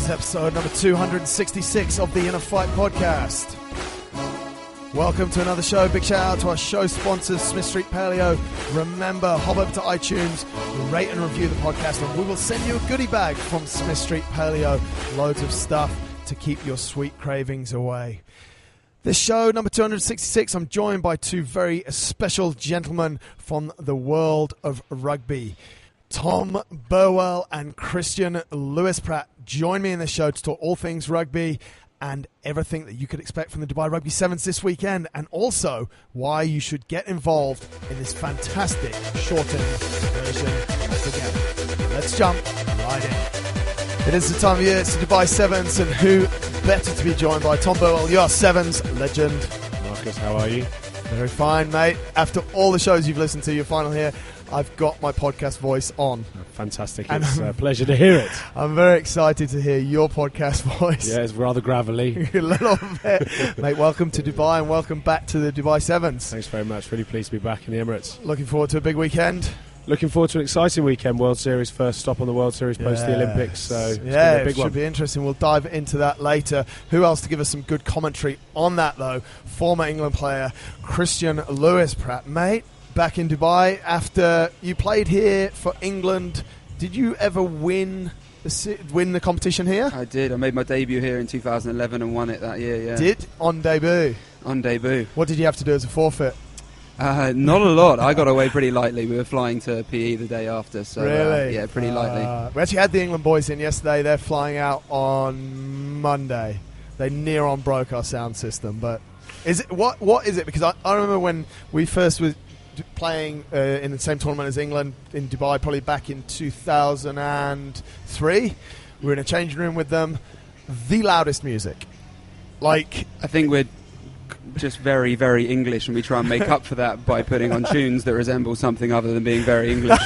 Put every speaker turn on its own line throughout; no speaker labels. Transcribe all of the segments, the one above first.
This is episode number 266 of the InnerFight podcast. Welcome to another show. Big shout out to our show sponsors, Smith Street Paleo. Remember, hop over to iTunes, rate and review the podcast, and we will send you a goodie bag from Smith Street Paleo. Loads of stuff to keep your sweet cravings away. This show, number 266, I'm joined by two very special gentlemen from the world of rugby. Tom Burwell and Christian Lewis-Pratt join me in this show to talk all things rugby and everything that you could expect from the Dubai Rugby Sevens this weekend, and also why you should get involved in this fantastic shortened version of the game. Let's jump right in. It is the time of year, it's the Dubai Sevens, and who better to be joined by Tom Boyle, your Sevens legend.
Marcus, how are you?
Very fine, mate. After all the shows you've listened to, you're final here. I've got my podcast voice on.
Fantastic. It's a pleasure to hear it.
I'm very excited to hear your podcast voice.
Yeah, it's rather gravelly.
A little bit. Mate, welcome to Dubai and welcome back to the Dubai Sevens.
Thanks very much. Really pleased to be back in the Emirates.
Looking forward to a big weekend.
Looking forward to an exciting weekend. World Series, first stop on the World Series post the Olympics. So it's
yeah,
gonna be a big
it should
one.
be interesting. We'll dive into that later. Who else to give us some good commentary on that, though? Former England player Christian Lewis-Pratt. Mate, back in Dubai after you played here for England. Did you ever win the competition here?
I did. I made my debut here in 2011 and won it that year, yeah.
Did? On debut?
On debut.
What did you have to do as a forfeit?
Not a lot. I got away pretty lightly. We were flying to PE the day after, so
really?
Yeah, pretty lightly.
We actually had the England boys in yesterday. They're flying out on Monday. They near on broke our sound system, but is it what is it? Because I remember when we first were playing in the same tournament as England in Dubai, probably back in 2003. We were in a changing room with them. The loudest music. Like,
I think we're just very, very English, and we try and make up for that by putting on tunes that resemble something other than being very English.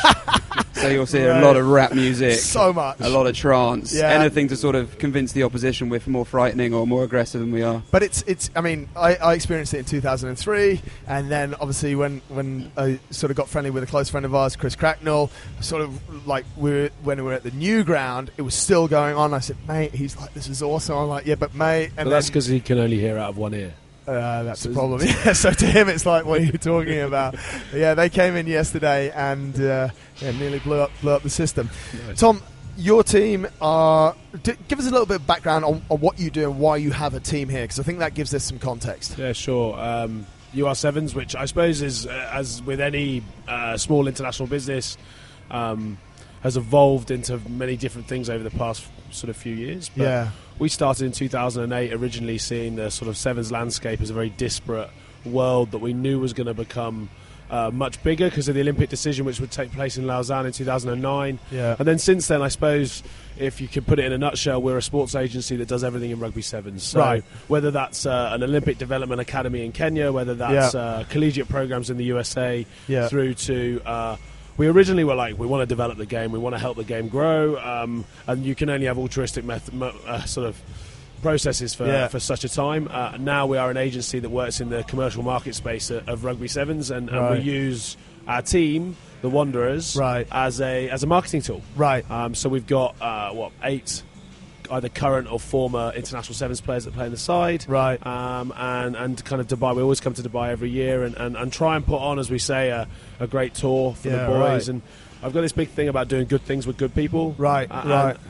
So you'll see a lot of rap music,
so much,
a lot of trance,
yeah.
Anything to sort of convince the opposition we're more frightening or more aggressive than we are.
But it's. I mean, I experienced it in 2003, and then obviously when I sort of got friendly with a close friend of ours, Chris Cracknell, sort of like when we were at the new ground, it was still going on. I said, mate, he's like, this is awesome. I'm like, yeah, but mate, and
that's because he can only hear out of one ear.
That's the problem. Yeah, so to him, it's like, what are you talking about? Yeah, they came in yesterday and nearly blew up the system. Nice. Tom, your team give us a little bit of background on what you do and why you have a team here, because I think that gives us some context.
Yeah, sure. Sevens, which I suppose is, as with any small international business, has evolved into many different things over the past sort of few years. But
yeah.
We started in 2008, originally seeing the sort of Sevens landscape as a very disparate world that we knew was going to become much bigger because of the Olympic decision, which would take place in Lausanne in 2009.
Yeah.
And then since then, I suppose, if you could put it in a nutshell, we're a sports agency that does everything in rugby sevens. So
right.
Whether that's an Olympic Development Academy in Kenya, whether that's collegiate programs in the USA, through to... we originally were like, we want to develop the game, we want to help the game grow, and you can only have altruistic sort of processes for such a time. Now we are an agency that works in the commercial market space of rugby sevens, and we use our team, the Wanderers, as a marketing tool.
Right.
So we've got 8 either current or former international sevens players that play on the side,
right?
And kind of Dubai. We always come to Dubai every year and try and put on, as we say, a great tour for the boys.
Right.
And I've got this big thing about doing good things with good people,
right?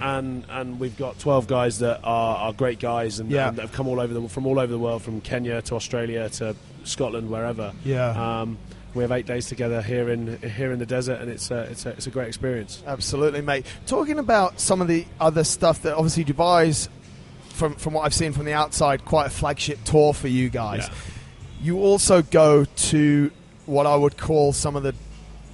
And we've got 12 guys that are great guys and that have come from all over the world, from Kenya to Australia to Scotland, wherever.
Yeah.
We have 8 days together here in the desert, and it's a great experience.
Absolutely, mate. Talking about some of the other stuff that obviously Dubai's, from what I've seen from the outside, quite a flagship tour for you guys.
Yeah.
You also go to what I would call some of the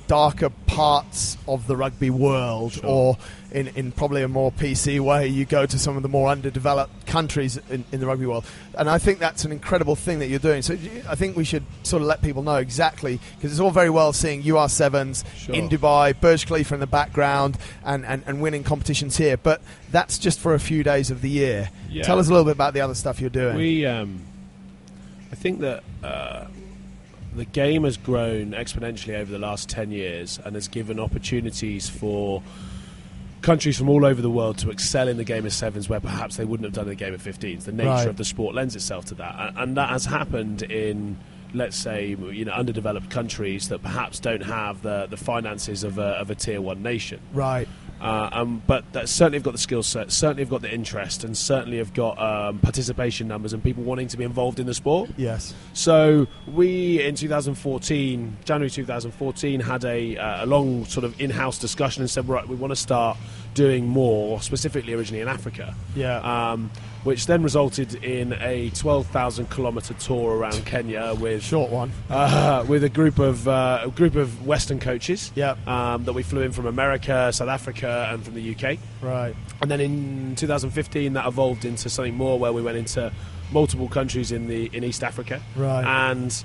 darker parts of the rugby world, or in probably a more PC way, you go to some of the more underdeveloped countries in the rugby world. And I think that's an incredible thing that you're doing. So I think we should sort of let people know exactly, because it's all very well seeing UR Sevens in Dubai, Burj Khalifa in the background, and winning competitions here. But that's just for a few days of the year. Yeah. Tell us a little bit about the other stuff you're doing.
I think that the game has grown exponentially over the last 10 years and has given opportunities for countries from all over the world to excel in the game of sevens where perhaps they wouldn't have done in the game of 15s. The nature of the sport lends itself to that, and that has happened in, let's say, underdeveloped countries that perhaps don't have the finances of a tier 1 nation.
Right.
But that certainly have got the skill set, certainly have got the interest, and certainly have got participation numbers and people wanting to be involved in the sport.
Yes.
So we, in January 2014, had a long sort of in-house discussion and said, right, we want to start doing more, specifically originally in Africa.
Yeah.
Which then resulted in a 12,000 kilometre tour around Kenya with
short one
with a group of Western coaches.
Yeah.
That we flew in from America, South Africa, and from the UK.
Right.
And then in 2015, that evolved into something more, where we went into multiple countries in East Africa.
Right.
And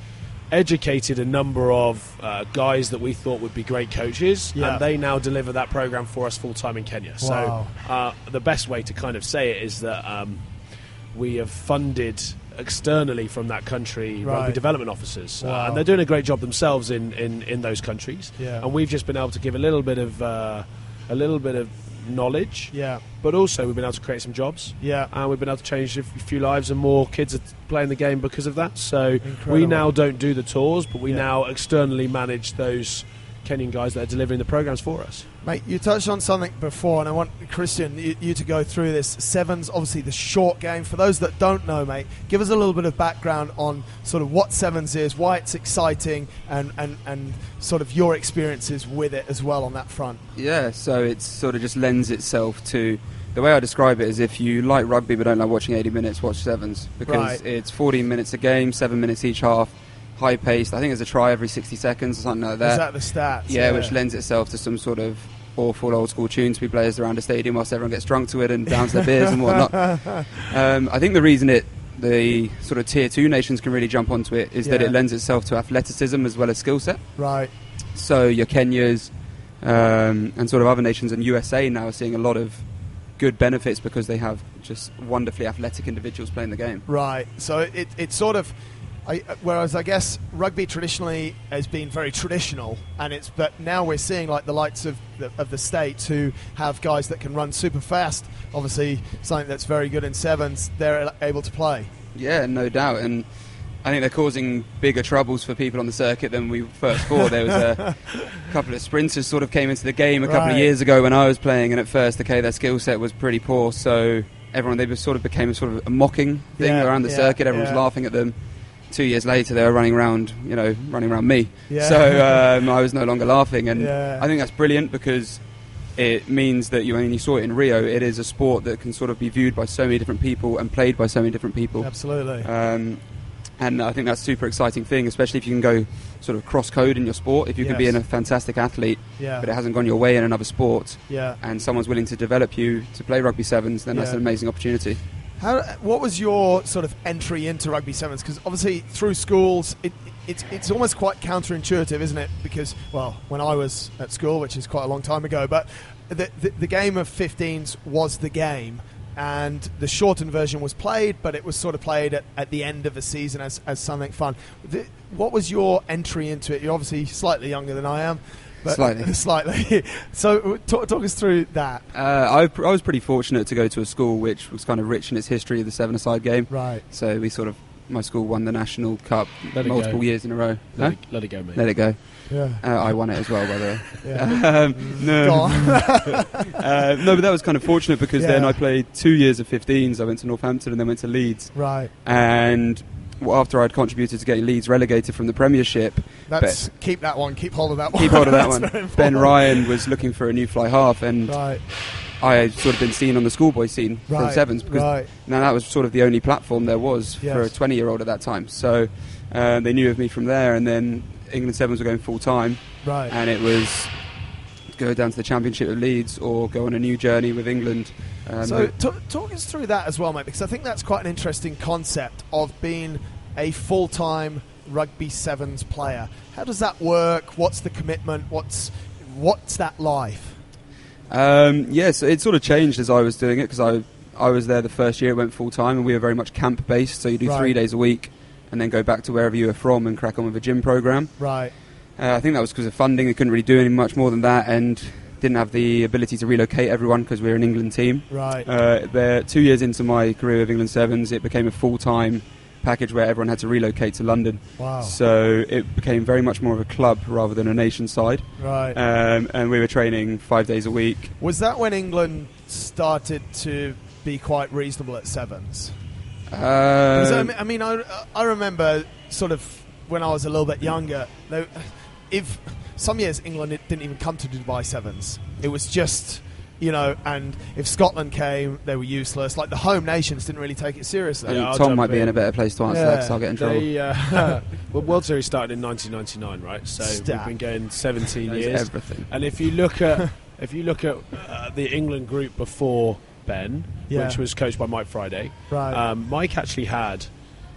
educated a number of guys that we thought would be great coaches, and they now deliver that program for us full-time in Kenya.
Wow.
So the best way to kind of say it is that we have funded externally from that country rugby development officers, and they're doing a great job themselves in those countries.
Yeah.
And we've just been able to give a little bit of knowledge, but also we've been able to create some jobs, and we've been able to change a few lives, and more kids are playing the game because of that. So
Incredible.
We now don't do the tours, but we now externally manage those Kenyan guys that are delivering the programs for us.
Mate, you touched on something before, and I want, Christian, you to go through this. Sevens, obviously the short game. For those that don't know, mate, give us a little bit of background on sort of what sevens is, why it's exciting, and sort of your experiences with it as well on that front.
Yeah, so it sort of just lends itself to... The way I describe it is, if you like rugby but don't like watching 80 minutes, watch sevens. Because it's 14 minutes a game, 7 minutes each half. High paced. I think there's a try every 60 seconds or something like that.
Is that the stats?
Yeah, which lends itself to some sort of awful old school tune to be played around a stadium whilst everyone gets drunk to it and downs their beers and whatnot. I think the reason the sort of tier 2 nations can really jump onto it is that it lends itself to athleticism as well as skill set.
Right.
So your Kenyas and sort of other nations, and USA now are seeing a lot of good benefits because they have just wonderfully athletic individuals playing the game.
Right. So it's sort of... whereas I guess rugby traditionally has been very traditional, but now we're seeing like the likes of the States who have guys that can run super fast. Obviously, something that's very good in sevens, they're able to play. Yeah,
no doubt, and I think they're causing bigger troubles for people on the circuit than we first thought. There was a couple of sprinters sort of came into the game a couple of years ago when I was playing, and at first, their skill set was pretty poor, so they sort of became sort of a mocking thing around the circuit. Everyone was laughing at them. 2 years later, they were running around me. Yeah. So I was no longer laughing, and I think that's brilliant because it means that you saw it in Rio. It is a sport that can sort of be viewed by so many different people and played by so many different people.
Absolutely.
And I think that's a super exciting thing, especially if you can go sort of cross-code in your sport. If you can be a fantastic athlete, but it hasn't gone your way in another sport, and someone's willing to develop you to play rugby sevens, then that's an amazing opportunity.
What was your sort of entry into rugby sevens? Because obviously through schools, it's almost quite counterintuitive, isn't it? Because, well, when I was at school, which is quite a long time ago, but the game of 15s was the game, and the shortened version was played, but it was sort of played at the end of the season as something fun. What was your entry into it? You're obviously slightly younger than I am. But slightly. So talk us through that.
I was pretty fortunate to go to a school which was kind of rich in its history of the seven-a-side game.
Right.
So my school won the National Cup multiple years in a row.
Let it go, mate.
Let it go.
Yeah.
I won it as well, by the way.
Yeah.
No, but that was kind of fortunate because then I played 2 years of 15s. I went to Northampton and then went to Leeds.
Right.
And after I'd contributed to getting Leeds relegated from the Premiership...
Keep that one. Keep hold of that one.
Keep hold of that one. Ben Ryan was looking for a new fly half, and I had sort of been seen on the Schoolboy scene from sevens, because now that was sort of the only platform there was for a 20-year-old at that time. So they knew of me from there, and then England Sevens were going full-time, and it was go down to the Championship of Leeds or go on a new journey with England.
So talk us through that as well, mate, because I think that's quite an interesting concept of being a full-time rugby sevens player. How does that work? What's the commitment? What's that life?
Yes, it sort of changed as I was doing it, because I was there the first year it went full-time, and we were very much camp-based, so you do 3 days a week and then go back to wherever you were from and crack on with a gym program.
Right.
I think that was because of funding. They couldn't really do any much more than that, and didn't have the ability to relocate everyone because we're an England team.
Right.
2 years into my career with England Sevens, it became a full-time package where everyone had to relocate to London.
Wow.
So it became very much more of a club rather than a nation side.
Right.
And we were training 5 days a week.
Was that when England started to be quite reasonable at sevens? I mean, I remember sort of when I was a little bit younger, if some years England didn't even come to Dubai Sevens. It was just, and if Scotland came, they were useless. Like the home nations didn't really take it seriously.
Yeah, Tom might be in a better place to answer that because I'll get in trouble.
Well, World Series started in 1999, right? So we've been going 17 years.
Everything.
And if you look at the England group before Ben, which was coached by Mike Friday,
right.
Mike actually had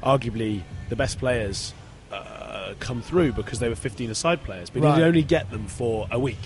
arguably the best players come through because they were 15-a-side players, but he'd only get them for a week.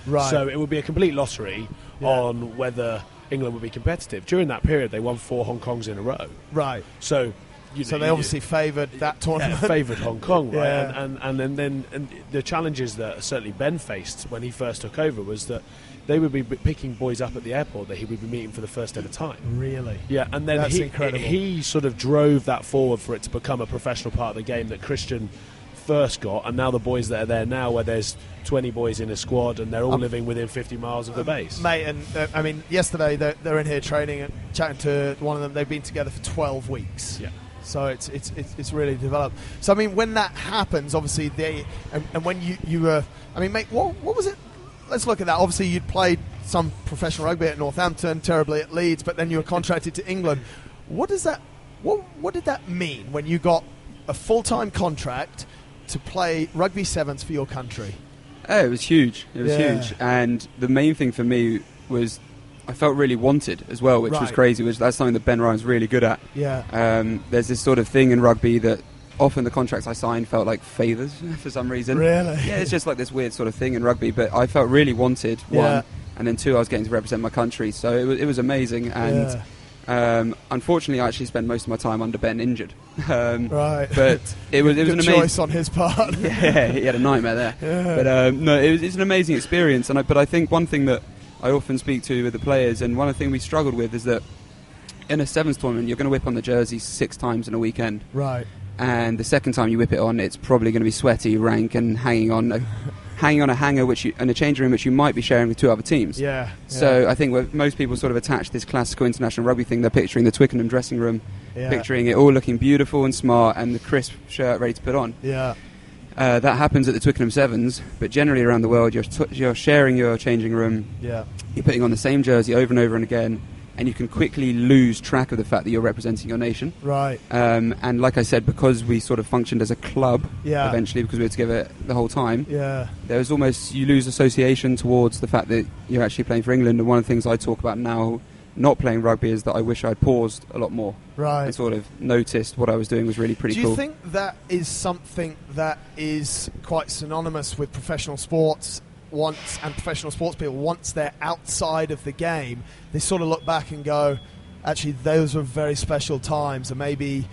Right.
So it would be a complete lottery on whether England would be competitive. During that period, they won 4 Hong Kongs in a row.
Right.
So
they obviously favoured that tournament.
Yeah, favoured Hong Kong, right?
Yeah.
And then the challenges that certainly Ben faced when he first took over was that they would be picking boys up at the airport that he would be meeting for the first ever time.
Really?
Yeah, and then he sort of drove that forward for it to become a professional part of the game that Christian first got, and now the boys that are there now, where there's 20 boys in a squad and they're all living within 50 miles of the base.
Mate, and I mean, yesterday they're in here training and chatting to one of them. They've been together for 12 weeks.
Yeah.
So it's really developed. So I mean, when that happens, obviously and when you were, I mean, mate, what was it? Let's look at that. Obviously, you'd played some professional rugby at Northampton, terribly at Leeds, but then you were contracted to England. What does that? What did that mean when you got a full-time contract to play rugby sevens for your country?
Oh, it was huge. It was huge. And the main thing for me was I felt really wanted as well, which was crazy. That's something that Ben Ryan's really good at.
Yeah.
There's this sort of thing in rugby that often the contracts I signed felt like favours for some reason.
Really?
Yeah, it's just like this weird sort of thing in rugby. But I felt really wanted, one. And then two, I was getting to represent my country. So it was amazing. And unfortunately, I actually spent most of my time under Ben injured.
Right.
But it was an amazing
choice on his part.
Yeah, he had a nightmare there. Yeah. But no, it's an amazing experience. But I think one thing that I often speak to with the players, and one of the things we struggled with, is that in a sevens tournament, you're going to whip on the jersey 6 times in a weekend.
Right.
And the second time you whip it on, it's probably going to be sweaty, rank, and hanging on a hanger in a changing room which you might be sharing with 2 other teams.
Yeah.
So I think where most people sort of attach this classical international rugby thing, they're picturing the Twickenham dressing room, picturing it all looking beautiful and smart and the crisp shirt ready to put on.
Yeah.
That happens at the Twickenham Sevens, but generally around the world you're sharing your changing room.
Yeah.
You're putting on the same jersey over and over and again, and you can quickly lose track of the fact that you're representing your nation.
Right.
And like I said, because we sort of functioned as a club eventually, because we were together the whole time, there was almost, you lose association towards the fact that you're actually playing for England. And one of the things I talk about now, not playing rugby, is that I wish I'd paused a lot more.
Right.
And sort of noticed what I was doing was really pretty cool.
Do you think that is something that is quite synonymous with professional sports? And professional sports people, once they're outside of the game, they sort of look back and go, actually, those were very special times, and maybe.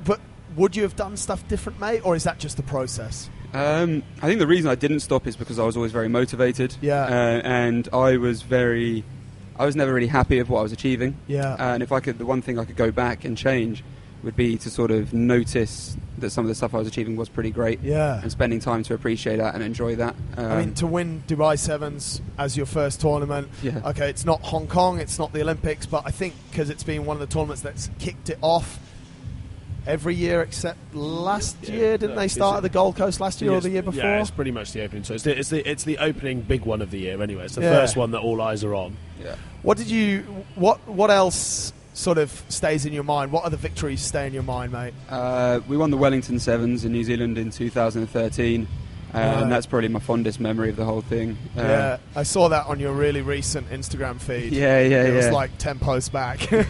But would you have done stuff different, mate, or is that just the process?
I think the reason I didn't stop is because I was always very motivated.
Yeah.
And I was never really happy with what I was achieving.
Yeah.
And the one thing I could go back and change would be to sort of notice that some of the stuff I was achieving was pretty great.
Yeah.
And spending time to appreciate that and enjoy that.
I mean, to win Dubai Sevens as your first tournament, okay, it's not Hong Kong, it's not the Olympics, but I think because it's been one of the tournaments that's kicked it off every year except last year, didn't they start at the Gold Coast last year or the year before?
Yeah, it's pretty much the opening. So it's the opening big one of the year anyway. It's the first one that all eyes are on.
Yeah.
What else sort of stays in your mind? What other victories stay in your mind, mate?
We won the Wellington Sevens in New Zealand in 2013. And that's probably my fondest memory of the whole thing.
Yeah, I saw that on your really recent Instagram feed.
It
was like 10 posts back.
I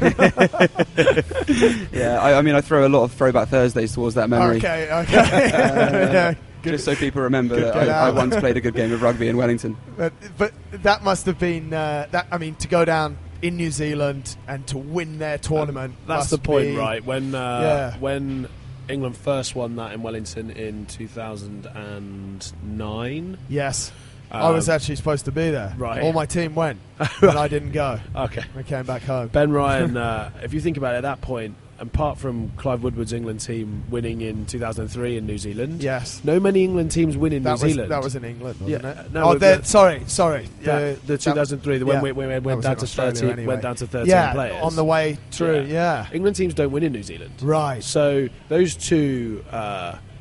mean, I throw a lot of Throwback Thursdays towards that memory.
Okay. Yeah,
just so people remember that I once played a good game of rugby in Wellington.
But that must have been, to go down in New Zealand and to win their tournament.
That's the point, right? When England first won that in Wellington in 2009.
Yes. I was actually supposed to be there.
Right.
All my team went, and I didn't go.
Okay.
I came back home.
Ben Ryan, if you think about it at that point, apart from Clive Woodward's England team winning in 2003 in New Zealand,
yes,
no many England teams win in New Zealand.
That was in England, wasn't it?
No,
sorry.
Yeah, the 2003, when we went down to 13,
anyway.
went down to 13 players
on the way through. Yeah.
England teams don't win in New Zealand,
right?
So those two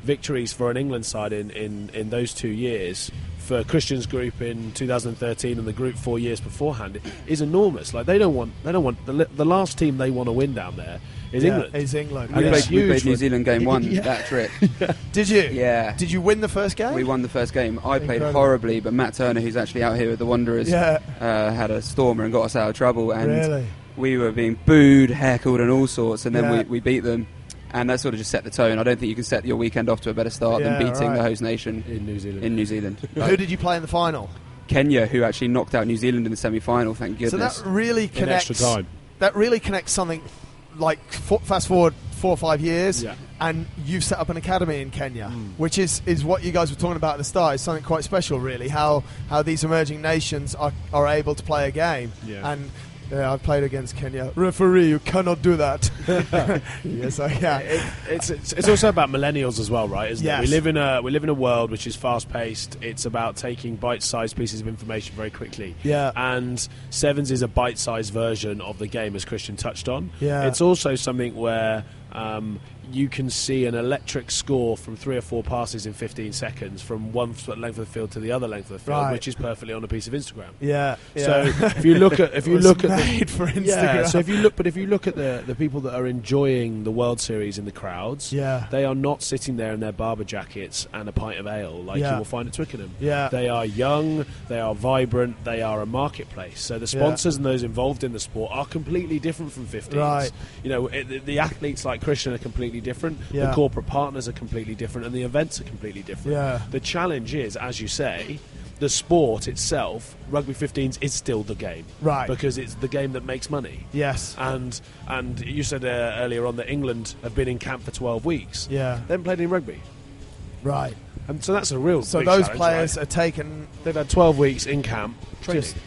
victories for an England side in those 2 years, for Christian's group in 2013 and the group 4 years beforehand, is enormous. Like they don't want the last team they want to win down there is England.
Is England.
We played New Zealand game 1 that trip.
Did you?
Yeah.
Did you win the first game?
We won the first game. I played horribly, but Matt Turner, who's actually out here with the Wanderers, had a stormer and got us out of trouble. And we were being booed, heckled, and all sorts. And then we beat them. And that sort of just set the tone. I don't think you can set your weekend off to a better start than beating the host nation in New Zealand.
Who did you play in the final?
Kenya, who actually knocked out New Zealand in the semi-final. Thank goodness.
So that really connects.
In extra time.
That really connects something. Like fast forward 4 or 5 years, and you've set up an academy in Kenya, which is what you guys were talking about at the start. It's something quite special, really. How these emerging nations are able to play a game. Yeah. And I've played against Kenya. Referee, you cannot do that. Yes,
it's also about millennials as well, right? Isn't it? We live in a world which is fast paced. It's about taking bite-sized pieces of information very quickly.
Yeah.
And Sevens is a bite-sized version of the game, as Christian touched on.
Yeah.
It's also something where you can see an electric score from 3 or 4 passes in 15 seconds from one length of the field to the other length of the field, which is perfectly on a piece of Instagram.
Yeah.
So if you look at
made for Instagram.
So if you look at the people that are enjoying the World Series in the crowds, they are not sitting there in their barber jackets and a pint of ale like you will find at Twickenham.
Yeah.
They are young, they are vibrant, they are a marketplace. So the sponsors and those involved in the sport are completely different from 15s.
Right.
You know, the athletes like Christian are completely different, the corporate partners are completely different, and the events are completely different.
Yeah.
The challenge is, as you say, the sport itself, rugby 15s, is still the game,
right?
Because it's the game that makes money.
Yes.
And you said earlier on that England have been in camp for 12 weeks.
Yeah.
They haven't played any rugby.
Right.
And so that's a real.
So
big
those
challenge,
players
right?
are taken.
They've had 12 weeks in camp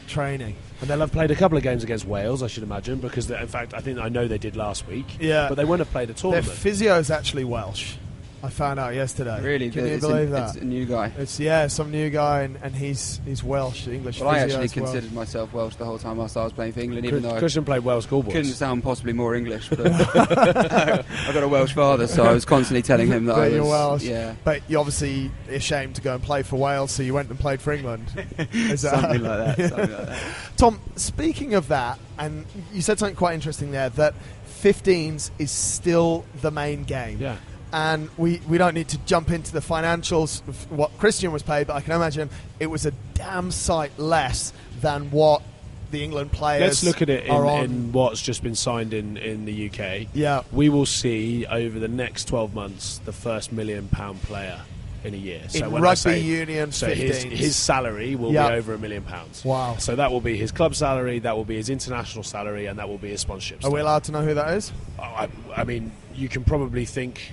training.
And they'll have played a couple of games against Wales, I should imagine, because in fact I know they did last week.
Yeah.
But they wouldn't have played a tournament.
Their physio is actually Welsh. I found out yesterday.
Really?
Can you believe that?
It's a new guy.
It's some new guy, and he's Welsh, English.
Well, I actually considered myself Welsh the whole time whilst I was playing for England, even though
Christian played Welsh Schoolboys.
Couldn't sound possibly more English, but I got a Welsh father, so I was constantly telling him that I was.
You're Welsh.
Yeah.
But you're obviously ashamed to go and play for Wales, so you went and played for England.
Something like that.
Tom, speaking of that, and you said something quite interesting there, that 15s is still the main game.
Yeah.
And we don't need to jump into the financials of what Christian was paid, but I can imagine it was a damn sight less than what the England players
Let's look at it in what's just been signed in the UK.
Yeah.
We will see over the next 12 months the first £1 million player in a year.
So in rugby union,
so his salary will be over £1 million.
Wow.
So that will be his club salary, that will be his international salary, and that will be his sponsorship.
Are we allowed to know who that is?
I mean, you can probably think.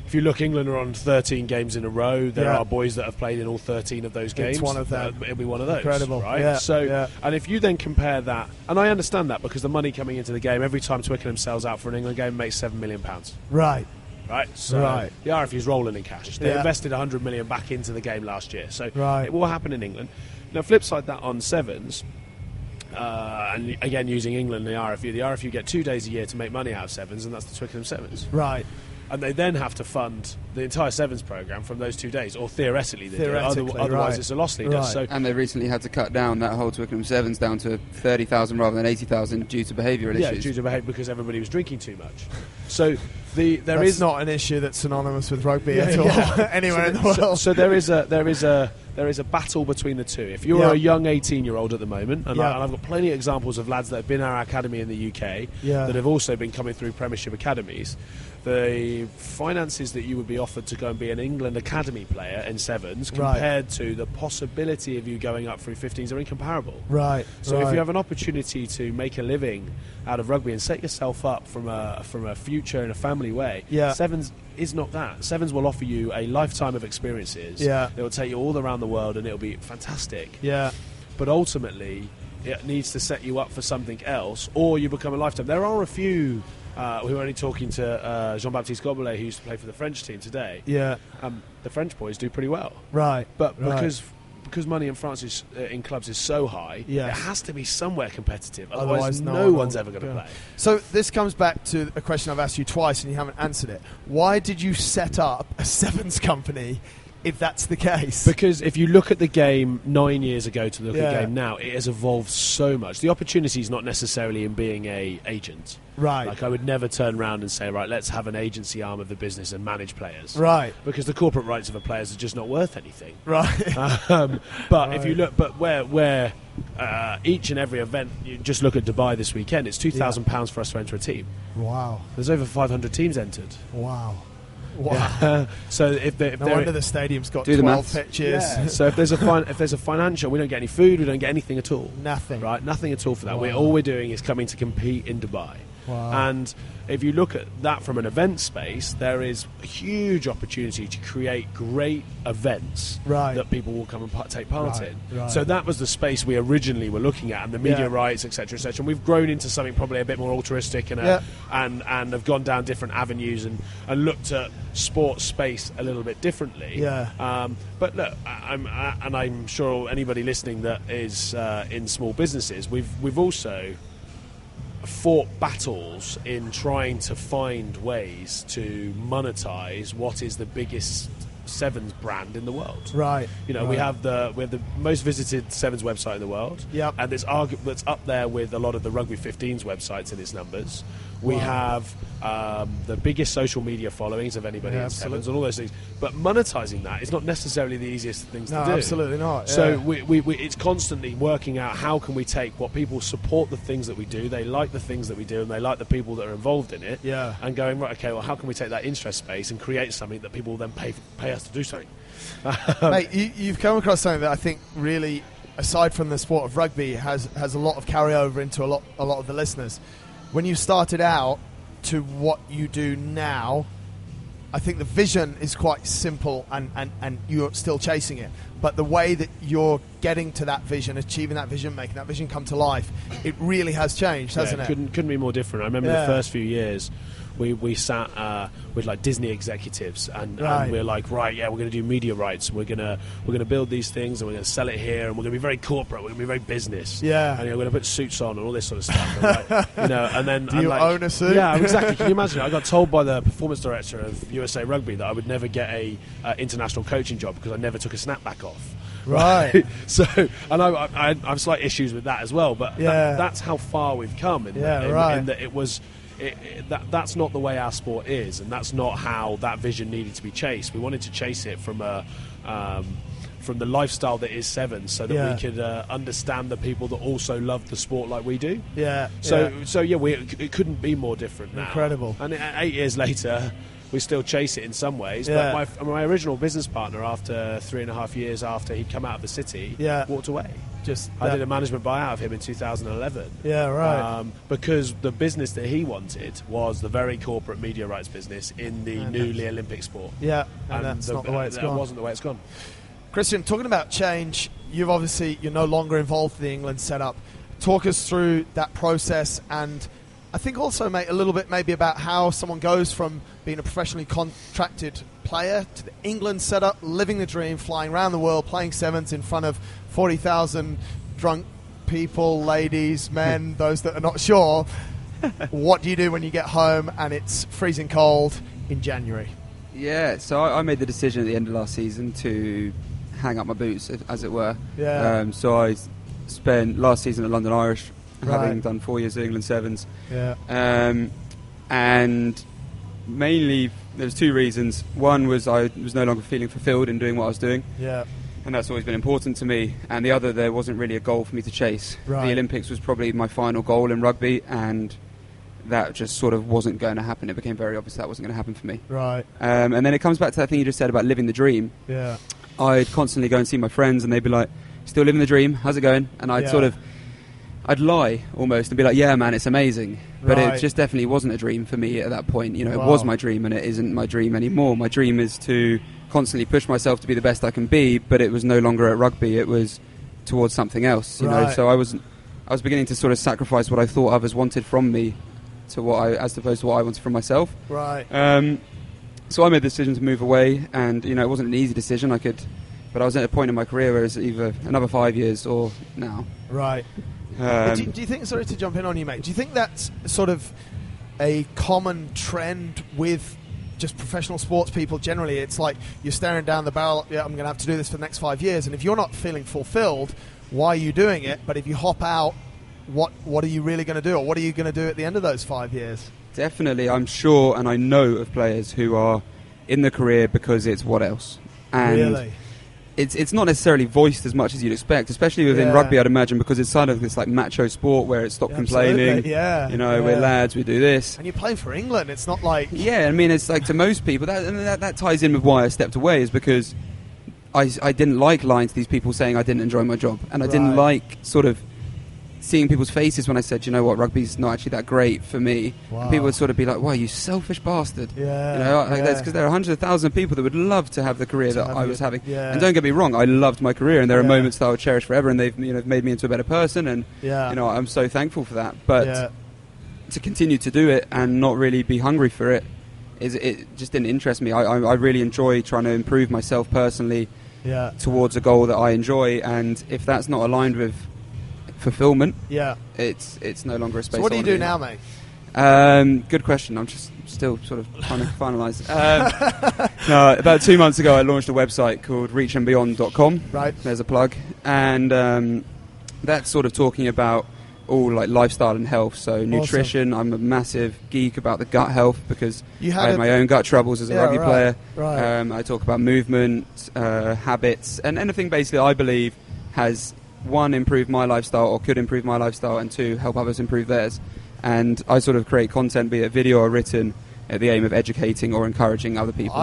If you look, England are on 13 games in a row. There are boys that have played in all 13 of those games.
It's one of them.
It'll be one of those.
Incredible.
Right?
Yeah.
And if you then compare that, and I understand that because the money coming into the game, every time Twickenham sells out for an England game, makes £7 million.
Right.
Right? So the RFU's rolling in cash. They invested £100 million back into the game last year. So it will happen in England. Now, flip side that on Sevens, and again using England and the RFU get 2 days a year to make money out of Sevens, and that's the Twickenham Sevens.
Right.
And they then have to fund the entire Sevens programme from those 2 days, or theoretically they do. Otherwise it's a loss leader.
Right.
So
and they recently had to cut down that whole Twickenham Sevens down to 30,000 rather than 80,000 due to behavioural issues.
Yeah, due to behaviour because everybody was drinking too much. So
that's not an issue that's synonymous with rugby at all anywhere in the world.
So there is a battle between the two. If you're a young 18-year-old at the moment, and I've got plenty of examples of lads that have been in our academy in the UK that have also been coming through Premiership academies, the finances that you would be offered to go and be an England academy player in sevens compared to the possibility of you going up through 15s are incomparable.
Right.
So if you have an opportunity to make a living out of rugby and set yourself up from a future in a family way, sevens is not that. Sevens will offer you a lifetime of experiences. It will take you all around the world and it'll be fantastic. But ultimately, it needs to set you up for something else, or you become a lifetime. There are a few. We were only talking to Jean-Baptiste Gobelets, who used to play for the French team today. The French boys do pretty well. But because money in France is, in clubs is so high, it has to be somewhere competitive. Otherwise no one's ever going to play.
So this comes back to a question I've asked you twice and you haven't answered it. Why did you set up a sevens company if that's the case?
Because if you look at the game 9 years ago to look at the game now, it has evolved so much. The opportunity is not necessarily in being a agent. Like I would never turn around and say, right, let's have an agency arm of the business and manage players. Because the corporate rights of a player is just not worth anything. But if you look, where each and every event, you just look at Dubai this weekend, it's £2,000 for us to enter a team. There's over 500 teams entered. So no
wonder the stadium's got 12 pitches.
So if there's a financial, we don't get any food, we don't get anything at all.
Nothing.
Nothing at all for that. All we're doing is coming to compete in Dubai. And if you look at that from an event space, there is a huge opportunity to create great events that people will come and take part in. So that was the space we originally were looking at, and the media rights, etc., etc. And we've grown into something probably a bit more altruistic and have gone down different avenues and looked at sports space a little bit differently. But look, I'm sure anybody listening that is in small businesses, we've also fought battles in trying to find ways to monetize what is the biggest sevens brand in the world. We have the most visited sevens website in the world. And it's that's up there with a lot of the rugby 15s websites in its numbers. We have the biggest social media followings of anybody in sevens and all those things. But monetizing that is not necessarily the easiest things to do.
Absolutely not.
So it's constantly working out how can we take what people support the things that we do, they like the things that we do, and they like the people that are involved in it, and going, right, okay, well, how can we take that interest space and create something that people will then pay us to do something?
Mate, you've come across something that I think really, aside from the sport of rugby, has a lot of carryover into a lot of the listeners. When you started out to what you do now, I think the vision is quite simple and you're still chasing it. But the way that you're getting to that vision, achieving that vision, making that vision come to life, it really has changed, hasn't it?
Couldn't be more different. I remember the first few years, we sat with like Disney executives and we're like, right, we're going to do media rights. We're going to build these things and we're going to sell it here and we're going to be very corporate. We're going to be very business. And we're going to put suits on and all this sort of stuff. And then
do you own a suit?
Yeah, exactly. Can you imagine? I got told by the performance director of USA Rugby that I would never get a international coaching job because I never took a snapback off. So, and I have slight issues with that as well. But that's how far we've come. In that it was. That's not the way our sport is, and that's not how that vision needed to be chased. We wanted to chase it from the lifestyle that is sevens, so that we could understand the people that also love the sport like we do. It couldn't be more different now.
Incredible.
And 8 years later, we still chase it in some ways. But my original business partner, after 3.5 years after he'd come out of the city, walked away. I did a management buyout of him in 2011. Because the business that he wanted was the very corporate media rights business in the newly Olympic sport.
And that's not the way it's gone.
That wasn't the way it's gone.
Christian, talking about change, you're no longer involved in the England setup. Talk us through that process, and I think also, mate, a little bit maybe about how someone goes from being a professionally contracted player to the England setup, living the dream, flying around the world, playing sevens in front of 40,000 drunk people, ladies, men, those that are not sure. What do you do when you get home and it's freezing cold in January?
So I made the decision at the end of last season to hang up my boots, as it were. So I spent last season at London Irish, having done 4 years at England Sevens. And mainly there's two reasons. One was I was no longer feeling fulfilled in doing what I was doing. And that's always been important to me. And the other, there wasn't really a goal for me to chase. The Olympics was probably my final goal in rugby, and that just sort of wasn't going to happen. It became very obvious that wasn't going to happen for me.
Right.
And then it comes back to that thing you just said about living the dream.
Yeah.
I'd constantly go and see my friends, and they'd be like, "Still living the dream? How's it going?" And I'd lie almost and be like, "Yeah, man, it's amazing." But it just definitely wasn't a dream for me at that point. You know, It was my dream, and it isn't my dream anymore. My dream is to constantly push myself to be the best I can be, but it was no longer at rugby. It was towards something else. You know, so I was beginning to sort of sacrifice what I thought others wanted from me to as opposed to what I wanted from myself.
Right.
So I made the decision to move away, and it wasn't an easy decision. But I was at a point in my career where it's either another 5 years or now.
Right. Do you think, sorry to jump in on you, mate, do you think that's sort of a common trend with just professional sports people generally? It's like you're staring down the barrel, I'm going to have to do this for the next 5 years, and if you're not feeling fulfilled, why are you doing it? But if you hop out, what are you really going to do, or what are you going to do at the end of those 5 years?
Definitely, I'm sure, and I know of players who are in the career because it's what else. And
really?
It's not necessarily voiced as much as you'd expect, especially within rugby, I'd imagine, because it's kind of this like macho sport where it's stop complaining. We're lads, we do this.
And you play for England. It's not like
it's like to most people that ties in with why I stepped away, is because I didn't like lying to these people saying I didn't enjoy my job, and I didn't like sort of seeing people's faces when I said, you know what, rugby's not actually that great for me. Wow. And people would sort of be like, "Wow, you selfish bastard!" Because there are hundreds of thousands of people that would love to have the career that I was having. And don't get me wrong, I loved my career, and there are moments that I would cherish forever, and they've made me into a better person, and I'm so thankful for that. But to continue to do it and not really be hungry for it just didn't interest me. I really enjoy trying to improve myself personally towards a goal that I enjoy, and if that's not aligned with fulfillment, it's no longer a space.
So what do you do now, mate?
Good question. I'm just still sort of trying to finalise. No, about 2 months ago I launched a website called reachandbeyond.com.
Right.
There's a plug. And that's sort of talking about all like lifestyle and health, so nutrition. I'm a massive geek about the gut health because I had my own gut troubles as a rugby player. Right. I talk about movement, habits, and anything basically I believe has improved my lifestyle or could improve my lifestyle, and two, help others improve theirs. And I sort of create content, be it video or written, at the aim of educating or encouraging other people.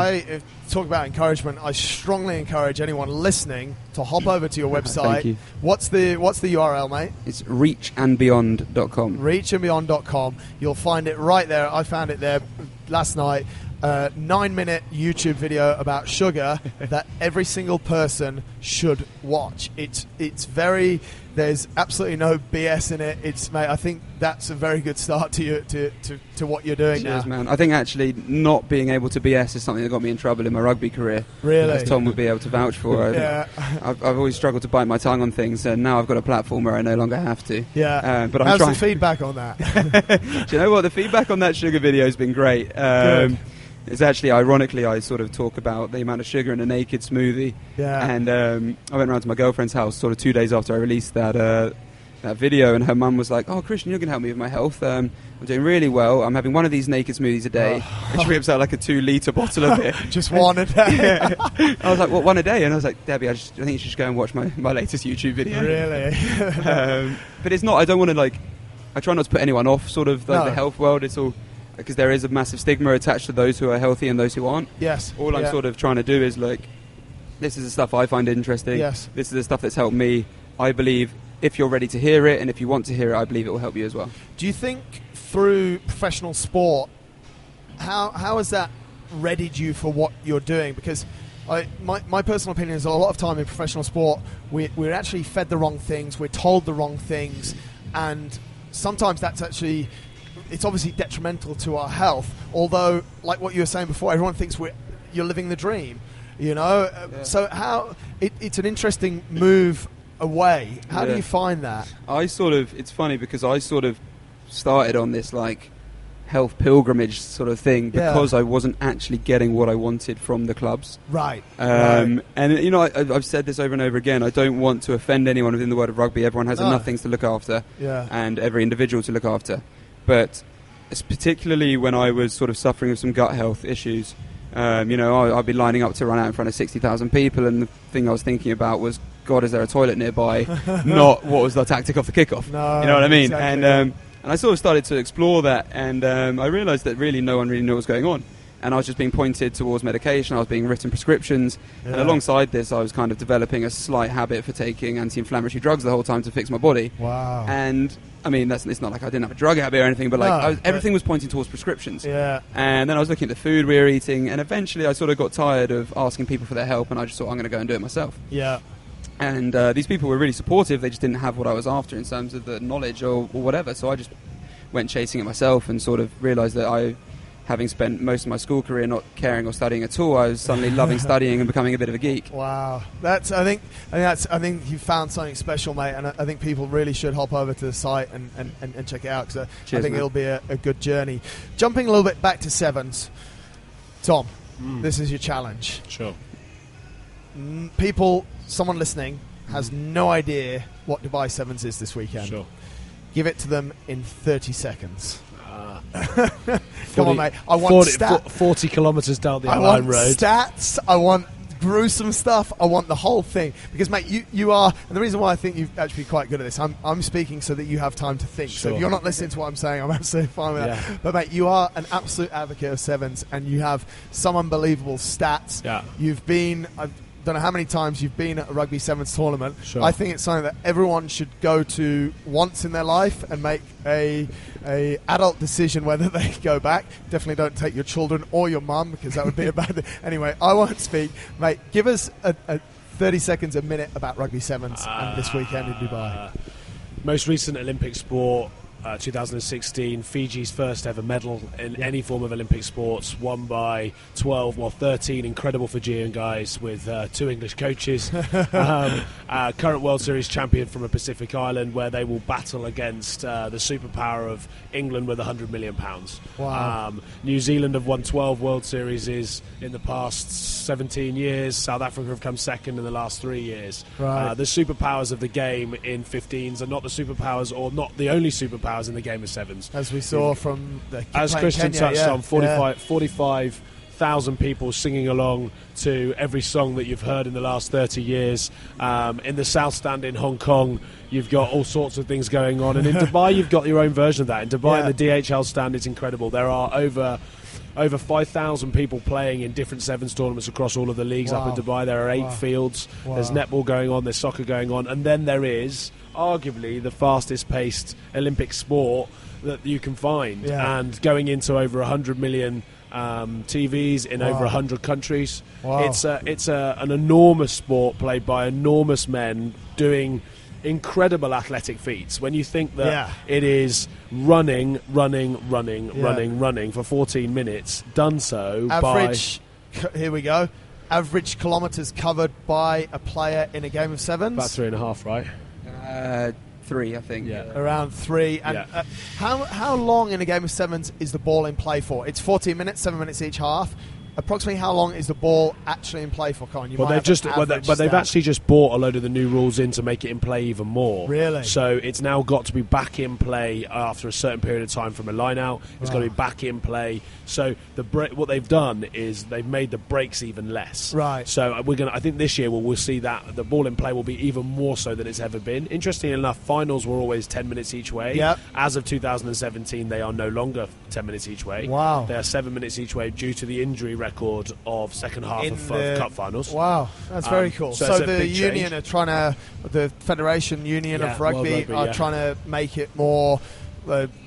Talk about encouragement. I strongly encourage anyone listening to hop over to your website.
Thank you.
What's the URL, mate?
It's reachandbeyond.com.
Reachandbeyond.com. You'll find it right there. I found it there last night. 9-minute YouTube video about sugar that every single person should watch. It's very, there's absolutely no BS in it. Mate, I think that's a very good start to what you're doing.
Cheers, man. I think actually not being able to BS is something that got me in trouble in my rugby career.
Really?
As Tom would be able to vouch for. I've always struggled to bite my tongue on things, and now I've got a platform where I no longer have to. But
how's the feedback on that?
Do you know what? The feedback on that sugar video has been great. Good. It's actually, ironically, I sort of talk about the amount of sugar in a naked smoothie. And I went around to my girlfriend's house sort of 2 days after I released that video, and her mum was like, "Oh, Christian, you're going to help me with my health. I'm doing really well. I'm having one of these naked smoothies a day." And she rips out like a 2-litre bottle of it.
Just one a day?
I was like, "What, one a day?" And I was like, "Debbie, I think you should just go and watch my latest YouTube video."
Really?
But it's not, I don't want to I try not to put anyone off sort of the health world. It's all, because there is a massive stigma attached to those who are healthy and those who aren't.
Yes.
All I'm sort of trying to do is this is the stuff I find interesting.
Yes.
This is the stuff that's helped me. I believe if you're ready to hear it, and if you want to hear it, I believe it will help you as well.
Do you think through professional sport, how has that readied you for what you're doing? Because my personal opinion is a lot of time in professional sport, we're actually fed the wrong things, we're told the wrong things, and sometimes that's actually, it's obviously detrimental to our health. Although, like what you were saying before, everyone thinks you're living the dream, So it's an interesting move away. How do you find that?
It's funny because I sort of started on this health pilgrimage sort of thing because I wasn't actually getting what I wanted from the clubs.
Right.
And I've said this over and over again. I don't want to offend anyone within the world of rugby. Everyone has enough things to look after, and every individual to look after. But it's particularly when I was sort of suffering with some gut health issues, I'd be lining up to run out in front of 60,000 people, and the thing I was thinking about was, God, is there a toilet nearby? Not what was the tactic of the kickoff?
No,
you know what I mean?
Exactly.
And And I sort of started to explore that, and I realised that really no one really knew what was going on. And I was just being pointed towards medication, I was being written prescriptions, and alongside this I was kind of developing a slight habit for taking anti-inflammatory drugs the whole time to fix my body.
Wow.
And I mean, it's not like I didn't have a drug habit or anything, but like everything was pointing towards prescriptions.
Yeah.
And then I was looking at the food we were eating, and eventually I sort of got tired of asking people for their help, and I just thought, I'm going to go and do it myself.
Yeah.
And these people were really supportive, they just didn't have what I was after in terms of the knowledge or whatever, so I just went chasing it myself and sort of realised that having spent most of my school career not caring or studying at all, I was suddenly loving studying and becoming a bit of a geek.
Wow, I think you found something special, mate, and I think people really should hop over to the site and check it out, because I think it'll be a good journey. Jumping a little bit back to sevens, Tom, this is your challenge.
Sure.
Someone listening has no idea what Dubai Sevens is this weekend.
Sure.
Give it to them in 30 seconds.
40,
Come on, mate. I want
40 kilometres down the
Line Road. I want stats. I want gruesome stuff. I want the whole thing. Because, mate, you are... And the reason why I think you're actually quite good at this, I'm speaking so that you have time to think.
Sure.
So if you're not listening to what I'm saying, I'm absolutely fine with that. But, mate, you are an absolute advocate of sevens, and you have some unbelievable stats.
Yeah.
You've been... I don't know how many times you've been at a rugby sevens tournament.
Sure.
I think it's something that everyone should go to once in their life and make a adult decision whether they go back. Definitely don't take your children or your mum, because that would be a bad thing. Anyway, I won't speak. Mate, give us a 30 seconds, a minute about rugby sevens and this weekend in Dubai.
Most recent Olympic sport, 2016, Fiji's first ever medal in any form of Olympic sports, won by 13 incredible Fijian guys with 2 English coaches. Current World Series champion from a Pacific island, where they will battle against the superpower of England with £100 million.
Wow.
New Zealand have won 12 World Series in the past 17 years. South Africa have come second in the last 3 years.
Right.
The superpowers of the game in 15s are not the superpowers, or not the only superpowers in the game of sevens,
as we saw from
as Christian
Kenya,
touched on. 45,000 people singing along to every song that you've heard in the last 30 years. In the South Stand in Hong Kong, you've got all sorts of things going on, and in Dubai you've got your own version of that. In Dubai, in the DHL stand, it's incredible. There are over 5,000 people playing in different sevens tournaments across all of the leagues up in Dubai. There are 8 fields. There's netball going on, there's soccer going on, and then there is arguably the fastest paced Olympic sport that you can find, and going into over 100 million TVs in over 100 countries. It's an enormous sport played by enormous men doing incredible athletic feats. When you think that it is running for 14 minutes, done so
average kilometres covered by a player in a game of sevens,
about 3.5, right?
3, I think.
Around 3. And how long in a game of sevens is the ball in play for? It's 14 minutes, 7 minutes each half. Approximately how long is the ball actually in play for, Colin?
They've actually just bought a load of the new rules in to make it in play even more.
Really?
So it's now got to be back in play after a certain period of time from a line out. It's got to be back in play. So what they've done is they've made the breaks even less.
Right.
So I think this year we'll see that the ball in play will be even more so than it's ever been. Interestingly enough, finals were always 10 minutes each way.
Yep.
As of 2017, they are no longer 10 minutes each way.
Wow.
They are 7 minutes each way due to the injury record of second half of cup finals.
Wow, that's very cool. So the union are trying to, the Federation Union of Rugby are trying to make it more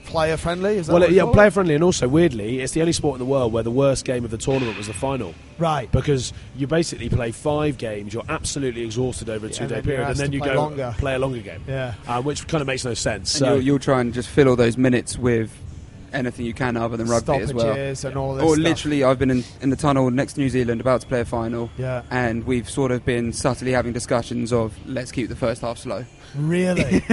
player friendly. Is that
player friendly, and also weirdly, it's the only sport in the world where the worst game of the tournament was the final.
Right.
Because you basically play 5 games, you're absolutely exhausted over a 2-day period, and then you go play a longer game.
Yeah.
Which kind of makes no sense.
And so you'll try and just fill all those minutes with anything you can other than rugby as well.
And all this
or
stuff.
literally, I've been in the tunnel next to New Zealand about to play a final, and we've sort of been subtly having discussions of let's keep the first half slow.
Really?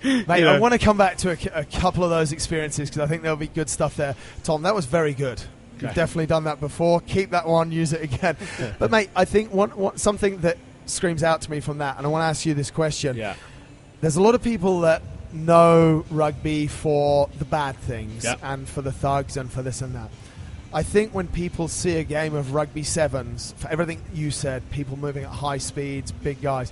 Mate, I want to come back to a couple of those experiences, because I think there'll be good stuff there. Tom, that was very good. You've definitely done that before. Keep that one, use it again. But mate, I think something that screams out to me from that, and I want to ask you this question.
Yeah.
There's a lot of people that know rugby for the bad things and for the thugs and for this and that. I think when people see a game of rugby sevens, for everything you said, people moving at high speeds, big guys,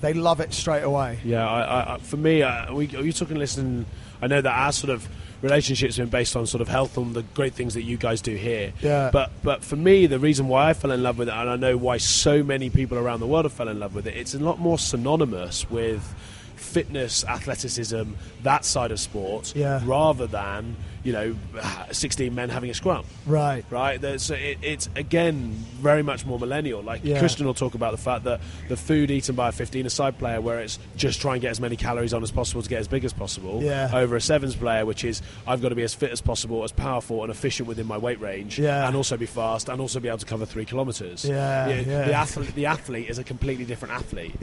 they love it straight away.
Yeah, for me, are you talking listening? I know that our sort of relationships have been based on sort of health and the great things that you guys do here.
Yeah.
But for me, the reason why I fell in love with it, and I know why so many people around the world have fell in love with it, it's a lot more synonymous with fitness, athleticism, that side of sport, rather than 16 men having a scrum. Right. So it's again very much more millennial. Like Christian will talk about the fact that the food eaten by a 15-a-side player, where it's just try and get as many calories on as possible to get as big as possible, over a sevens player, which is I've got to be as fit as possible, as powerful and efficient within my weight range, and also be fast and also be able to cover 3 kilometres. The athlete is a completely different athlete.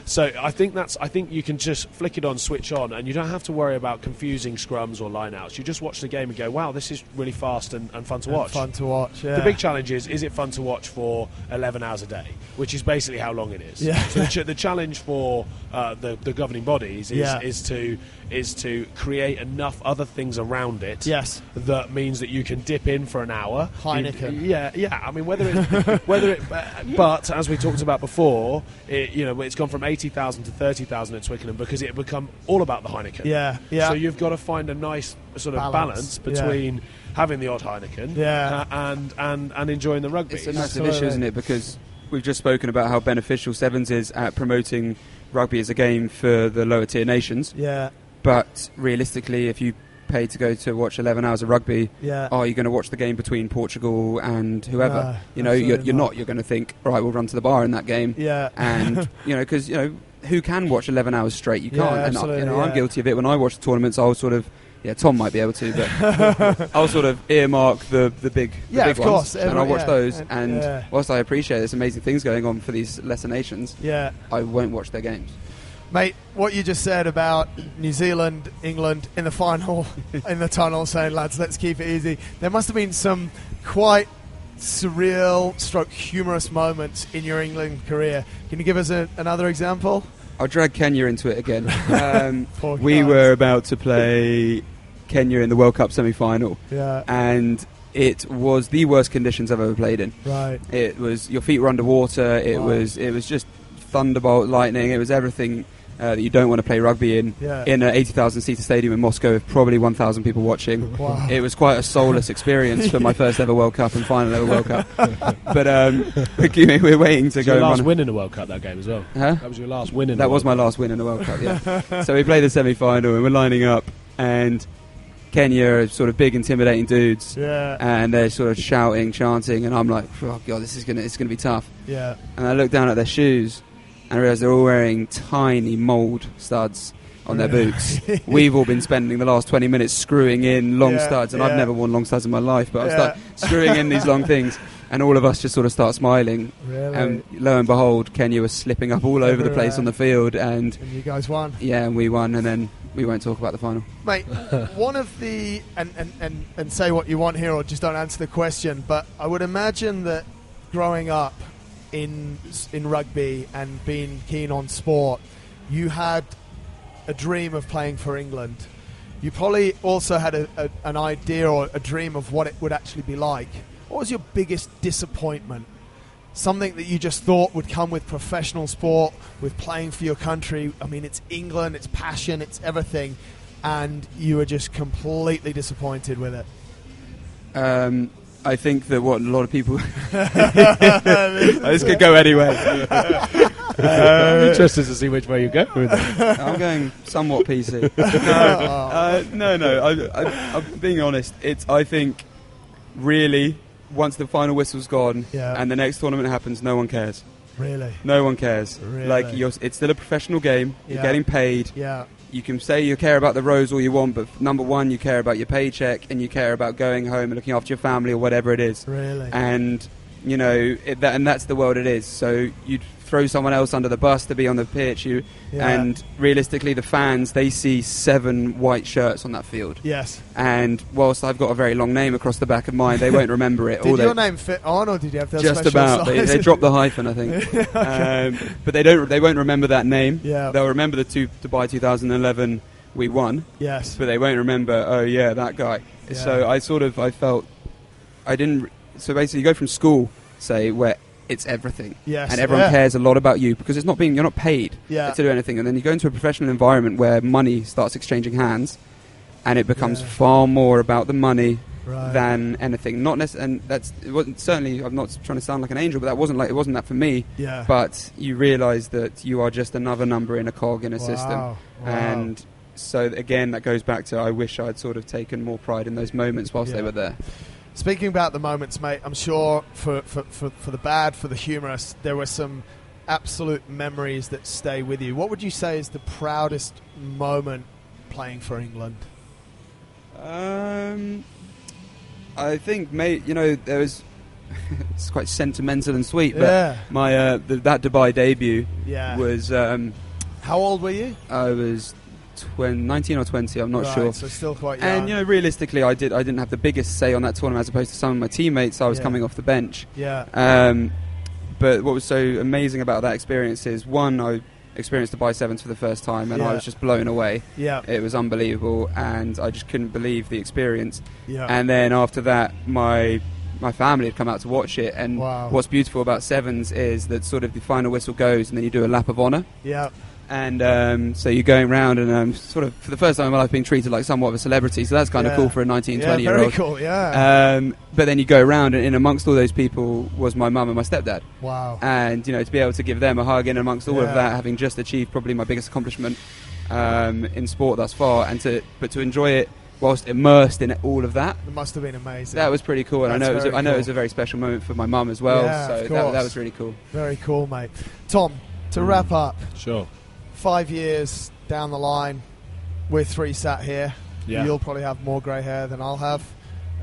So I think you can just flick it on, switch on, and you don't have to worry about confusing scrums or line-outs. You just watch the game and go, wow, this is really fast and fun to watch. The big challenge is it fun to watch for 11 hours a day, which is basically how long it is. So the challenge for the governing bodies is to create enough other things around it that means that you can dip in for an hour.
Heineken.
I mean, but as we talked about before, it's gone from 80,000 to 30,000 at Twickenham because it had become all about the Heineken. So you've got to find a nice sort of balance between having the odd Heineken and enjoying the rugby.
It's a massive issue, isn't it? Because we've just spoken about how beneficial Sevens is at promoting rugby as a game for the lower tier nations. But realistically, if you pay to go to watch 11 hours of rugby, are you going to watch the game between Portugal and whoever? You're not. You're going to think, right, we'll run to the bar in that game. And because who can watch 11 hours straight? You can't. And I'm guilty of it. When I watch the tournaments, I'll sort of. Tom might be able to, but I'll sort of earmark the big ones, and I'll watch those. And whilst I appreciate there's amazing things going on for these lesser nations, I won't watch their games.
Mate, what you just said about New Zealand, England in the final, in the tunnel, saying, lads, let's keep it easy. There must have been some quite surreal, humorous moments in your England career. Can you give us another example?
I'll drag Kenya into it again. We were about to play Kenya in the World Cup semi-final, and it was the worst conditions I've ever played in. It was, your feet were underwater. It was just thunderbolt, lightning. It was everything that you don't want to play rugby in an 80,000 seater stadium in Moscow with probably 1,000 people watching. It was quite a soulless experience for my first ever World Cup and final ever World Cup. But we're waiting to go.
Your last win in the World Cup, that game as well. That was your last win in the World Cup.
That was my last win in the World Cup. So we played the semi-final and we're lining up, and Kenya are sort of big, intimidating dudes, and they're sort of shouting, chanting, and I'm like, oh god, it's gonna be tough. And I look down at their shoes and I realise they're all wearing tiny mould studs on their boots. We've all been spending the last 20 minutes screwing in long studs, and I've never worn long studs in my life, but I've started screwing in these long things, and all of us just sort of start smiling. And lo and behold, Kenya was slipping up all over the place on the field, and
you guys won.
And we won, and then we won't talk about the final.
Mate, one of the and say what you want here, or just don't answer the question, but I would imagine that growing up in rugby and being keen on sport, you had a dream of playing for England. You probably also had an idea or a dream of what it would actually be like. What was your biggest disappointment? Something that you just thought would come with professional sport, with playing for your country. I mean, it's England, it's passion, it's everything, and you were just completely disappointed with it.
I think that what a lot of people... This could go anyway.
I'm interested to see which way you go with it.
I'm going somewhat PC. I'm being honest. I think, really, once the final whistle's gone and the next tournament happens, no one cares.
Really?
No one cares.
Really?
Like, it's still a professional game. You're getting paid. You can say you care about the rose all you want, but number one, you care about your paycheck, and you care about going home and looking after your family or whatever it is.
Really?
And, and that's the world it is. So you'd throw someone else under the bus to be on the pitch. And realistically, the fans, they see 7 white shirts on that field.
Yes.
And whilst I've got a very long name across the back of mine, they won't remember it.
Did your name fit on, or did you have that
just
special
about? They dropped the hyphen, I think. But they won't remember that name. They'll remember the Dubai 2011 we won.
Yes.
But they won't remember, that guy. So I felt I didn't. So basically, you go from school, say, where it's everything.
Yes.
And everyone cares a lot about you because you're not paid to do anything. And then you go into a professional environment where money starts exchanging hands, and it becomes far more about the money than anything. Not necessarily, and it wasn't certainly. I'm not trying to sound like an angel, but it wasn't that for me.
Yeah.
But you realise that you are just another number in a cog in a system, and so again, that goes back to I wish I'd sort of taken more pride in those moments whilst they were there.
Speaking about the moments, mate, I'm sure for the bad, for the humorous, there were some absolute memories that stay with you. What would you say is the proudest moment playing for England?
I think, mate, there was. It's quite sentimental and sweet, but my that Dubai debut was.
How old were you?
I was 19 or 20. I'm not sure.
So still quite young.
And realistically, I didn't have the biggest say on that tournament as opposed to some of my teammates. I was coming off the bench.
Yeah.
But what was so amazing about that experience is, one, I experienced Dubai Sevens for the first time, and I was just blown away.
Yeah.
It was unbelievable, and I just couldn't believe the experience.
Yeah.
And then after that, my family had come out to watch it, and what's beautiful about Sevens is that sort of the final whistle goes, and then you do a lap of honour.
Yeah.
And so you're going round and sort of, for the first time in my life, being treated like somewhat of a celebrity, so that's kind of cool for a 19, 20-year-old.
Very cool,
but then you go around, and in amongst all those people was my mum and my stepdad.
Wow.
And, to be able to give them a hug in amongst all of that, having just achieved probably my biggest accomplishment in sport thus far, but to enjoy it whilst immersed in all of that.
It must have been amazing.
That was pretty cool, and I know it was a very special moment for my mum as well, so that was really cool.
Very cool, mate. Tom, to wrap up.
Sure.
5 years down the line, we're three sat here.
Yeah.
You'll probably have more grey hair than I'll have.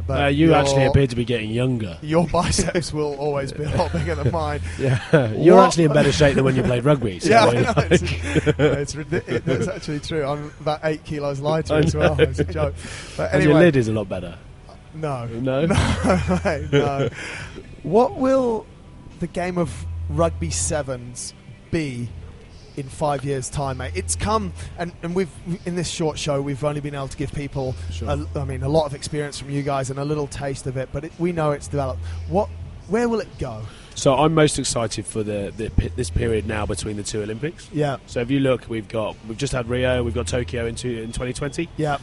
But
you actually appear to be getting younger.
Your biceps will always be a lot bigger than mine.
Yeah, you're actually in better shape than when you played rugby. So
I know. It's actually true. I'm about 8 kilos lighter as well. It's a joke. But anyway,
and your lid is a lot better.
No.
No?
Mate, no. What will the game of rugby sevens be in 5 years' time, mate? It's come, and we've, in this short show, we've only been able to give people a lot of experience from you guys and a little taste of it, but we know it's developed. Where will it go?
So I'm most excited for this period now between the two Olympics.
Yeah.
So if you look, we've just had Rio, we've got Tokyo in 2020.
Yeah.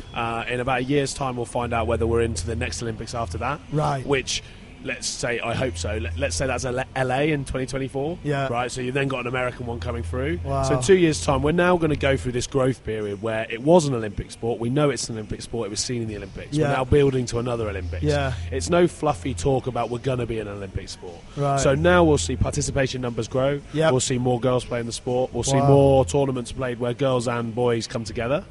In about a year's time, we'll find out whether we're into the next Olympics after that.
Right.
Which, let's say, I hope so. Let's say that's LA in 2024.
Yeah.
Right. So you then got an American one coming through.
Wow.
So in 2 years' time, we're now going to go through this growth period where it was an Olympic sport. We know it's an Olympic sport. It was seen in the Olympics.
Yeah.
We're now building to another Olympics.
Yeah.
It's no fluffy talk about we're going to be an Olympic sport.
Right.
So now we'll see participation numbers grow.
Yep.
We'll see more girls play in the sport. We'll see more tournaments played where girls and boys come together.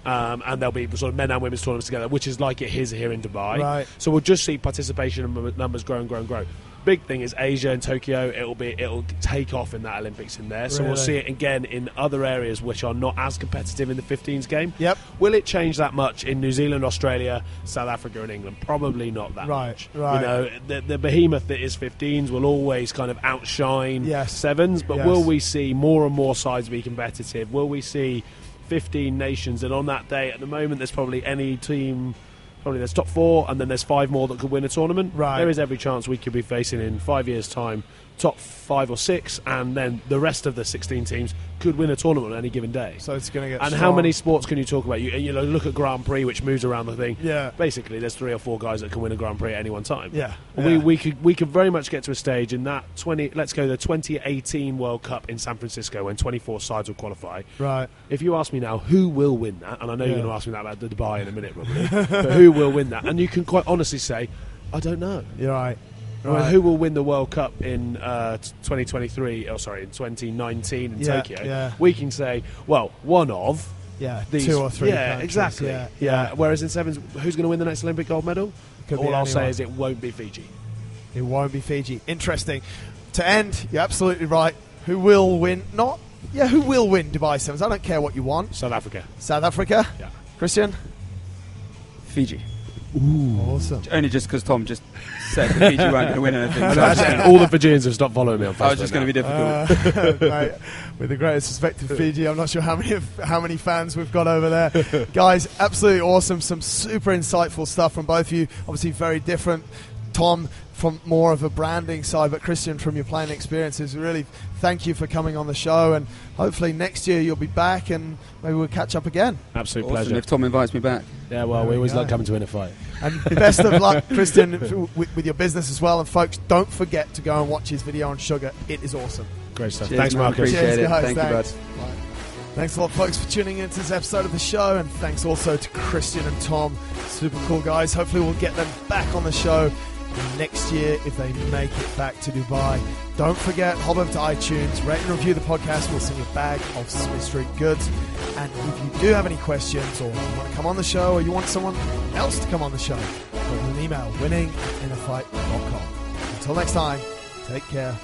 And there'll be sort of men and women's tournaments together, which is like it is here in Dubai.
Right.
So we'll just see participation numbers grow and grow and grow. Big thing is Asia and Tokyo. It'll take off in that Olympics in there. So
Really?
we'll see it again in other areas which are not as competitive in the 15s game.
Yep.
Will it change that much in New Zealand, Australia, South Africa, and England? Probably not that much.
Right.
The behemoth that is 15s will always kind of outshine sevens. But
Yes.
will we see more and more sides be competitive? Will we see 15 nations, and on that day at the moment there's probably there's top 4 and then there's 5 more that could win a tournament.
Right.
There is every chance we could be facing in 5 years' time top 5 or 6, and then the rest of the 16 teams could win a tournament on any given day.
So it's going to get
and
strong.
how many sports can you talk about? You look at Grand Prix, which moves around the thing.
Yeah.
Basically, there's 3 or 4 guys that can win a Grand Prix at any one time.
Yeah.
We could very much get to a stage in that the 2018 World Cup in San Francisco when 24 sides will qualify.
Right.
If you ask me now who will win that, and I know you're going to ask me that about Dubai in a minute, probably, but who will win that? And you can quite honestly say, I don't know.
You're right.
Right. Who will win the World Cup in 2023? In 2019 in Tokyo?
Yeah.
We can say, well, one of these
2 or 3.
Yeah,
countries.
exactly. Yeah. Whereas in sevens, who's going to win the next Olympic gold medal? All I'll say is it won't be Fiji.
It won't be Fiji. Interesting. To end, you're absolutely right. Who will win? Who will win Dubai Sevens? I don't care what you want.
South Africa.
South Africa?
Yeah.
Christian?
Fiji.
Ooh. Awesome.
Only just because Tom just said that Fiji weren't going to win anything. So
all the Fijians have stopped following me on Facebook.
I was just going to be difficult.
Mate, with the greatest respect to Fiji, I'm not sure how many fans we've got over there. Guys, absolutely awesome. Some super insightful stuff from both of you. Obviously very different Tom from more of a branding side, but Christian from your playing experiences. Really thank you for coming on the show, and hopefully next year you'll be back and maybe we'll catch up again.
Absolute
awesome.
pleasure.
If Tom invites me back.
Yeah, well, we always like coming to InnerFight.
And best of luck, Christian, with your business as well. And folks, don't forget to go and watch his video on sugar. It is awesome.
Great stuff.
Cheers,
thanks, Marcus.
Appreciate
Cheers,
it.
guys.
Thank
Thanks.
you, bud.
Bye. Thanks a lot, folks, for tuning into this episode of the show, and thanks also to Christian and Tom. Super cool guys. Hopefully we'll get them back on the show next year if they make it back to Dubai. Don't forget, hop over to iTunes, rate and review the podcast. We'll send you a bag of Smith Street goods. And if you do have any questions, or you want to come on the show, or you want someone else to come on the show, send an email, winning@innerfight.com. Until next time, take care.